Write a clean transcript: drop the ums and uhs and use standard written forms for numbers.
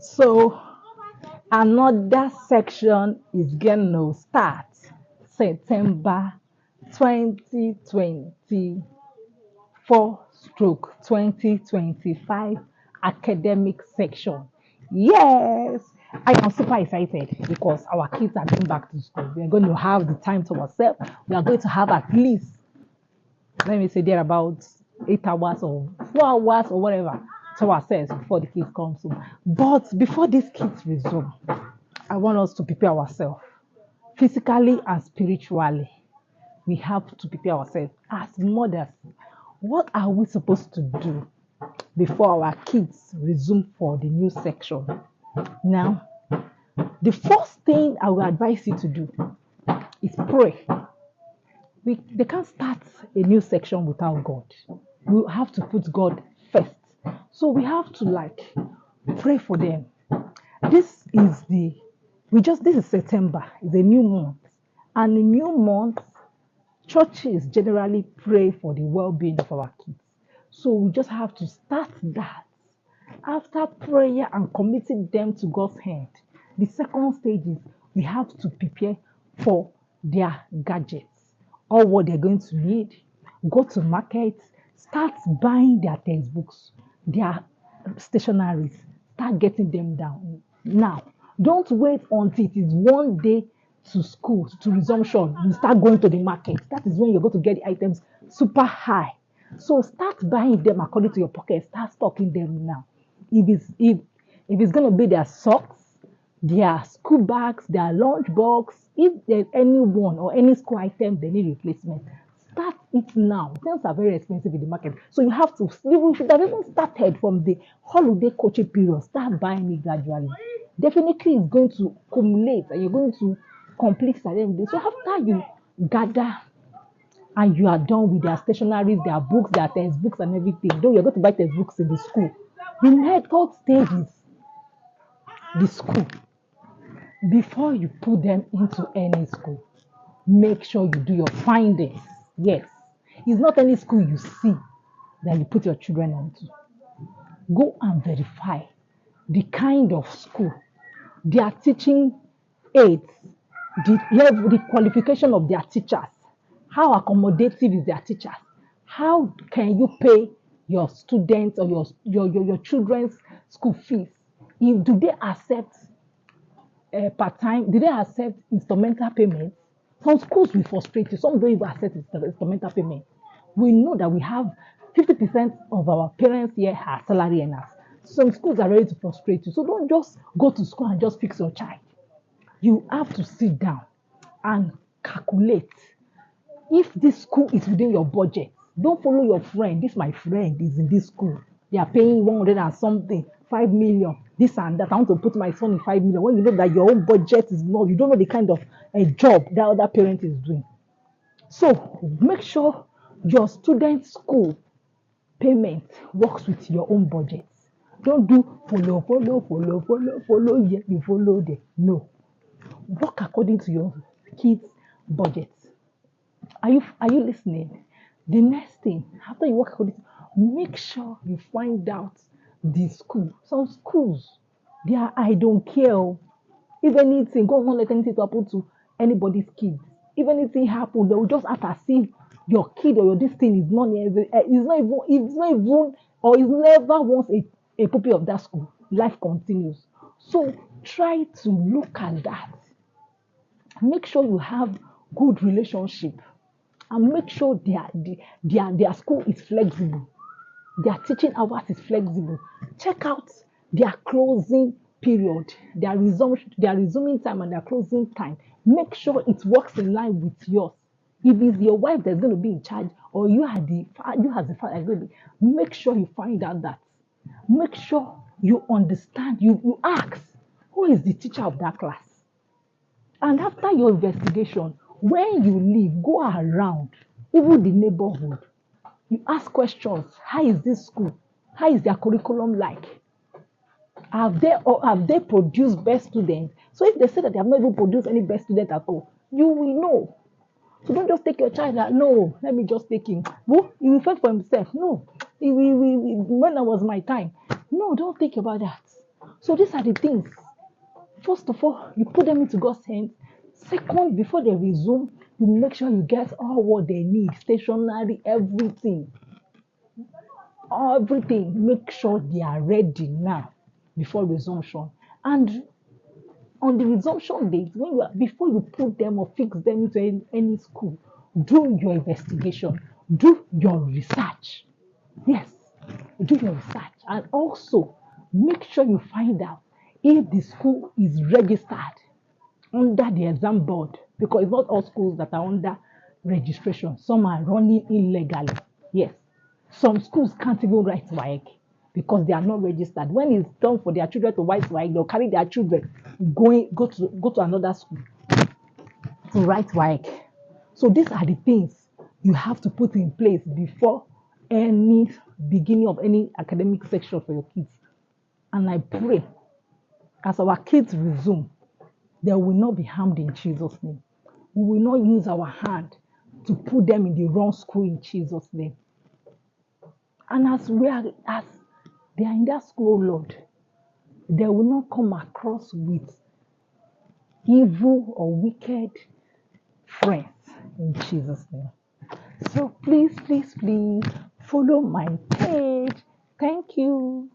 So another section is gonna start September 2024 stroke 2025 academic section. Yes, I am super excited because our kids are going back to school. We are going to have the time to ourselves. We are going to have at least, let me say, there about 8 hours or 4 hours or whatever to ourselves before the kids come soon. But before these kids resume, I want us to prepare ourselves physically and spiritually. We have to prepare ourselves as mothers. What are we supposed to do before our kids resume for the new section? Now, the first thing I will advise you to do is pray. They can't start a new section without God. We have to put God first. So we have to pray for them. This is this is September, it's a new month. And in new month, churches generally pray for the well-being of our kids. So we just have to start that. After prayer and committing them to God's hand, the second stage is we have to prepare for their gadgets, or what they're going to need. Go to market, start buying their textbooks, their stationaries, start getting them down. Now, don't wait until it is one day to school, to resumption. You start going to the market. That is when you're going to get the items super high. So start buying them according to your pocket. Start stocking them now. If it's gonna be their socks, their school bags, their lunch box, if there's anyone or any school item they need replacement, start it now. Things are very expensive in the market, so you should have even started from the holiday coaching period. Start buying it gradually. Definitely, it's going to accumulate, and you're going to complete at the end of the day. So after you gather and you are done with their stationaries, their books, their textbooks, and everything. Though you're going to buy textbooks in the school. The method stage is the school. Before you put them into any school, make sure you do your findings. Yes, it's not any school you see that you put your children onto. Go and verify the kind of school, their teaching aids, the qualification of their teachers, how accommodative is their teachers, how can you pay your students or your children's school fees, if do they accept part-time, do they accept instrumental payments? Some schools will frustrate you, some don't even accept instrumental payment. We know that we have 50% of our parents here are salary earners. Some schools are ready to frustrate you. So don't just go to school and just fix your child. You have to sit down and calculate if this school is within your budget. Don't follow your friend. This my friend is in this school. They are paying 100 and something, 5 million, this and that. I want to put my son in 5 million. When you know that your own budget is not, you don't know the kind of a job that other parent is doing. So make sure your student school payment works with your own budget. Don't do follow, here, you follow there. No. Work according to your kids' budget. Are you listening? The next thing, after you work according, make sure you find out the school. Some schools, they are I don't care. If anything, God won't let anything to happen to anybody's kids. If anything happen, they will just act as if your kid or your this thing is not even or is never once a pupil of that school. Life continues. So try to look at that. Make sure you have good relationship and make sure their school is flexible. Their teaching hours is flexible. Check out their closing period, their resuming time and their closing time. Make sure it works in line with yours. If it's your wife that's going to be in charge, or you as the father, make sure you find out that. Make sure you understand. You ask, who is the teacher of that class? And after your investigation, when you leave, go around, even the neighborhood. You ask questions. How is this school? How is their curriculum like? Have they produced best students? So if they say that they have not even produced any best student at all, you will know. So don't just take your child that no, let me just take him. Well, he will fend for himself. No, when I was my time. No, don't think about that. So these are the things. First of all, you put them into God's hands. Second, before they resume, you make sure you get all what they need, stationery, everything. Everything. Make sure they are ready now before resumption. And on the resumption date, before you put them or fix them into any school, do your investigation, do your research. Yes, do your research, and also make sure you find out if the school is registered under the exam board, because it's not all schools that are under registration. Some are running illegally. Yes, some schools can't even write WAEC because they are not registered. When it's done for their children to write WAEC, they'll carry their children go to another school to write WAEC. So these are the things you have to put in place before any beginning of any academic section for your kids. And I pray as our kids resume, they will not be harmed in Jesus' name. We will not use our hand to put them in the wrong school in Jesus' name. And as they are in that school, oh Lord, they will not come across with evil or wicked friends in Jesus' name. So please, please, please follow my page. Thank you.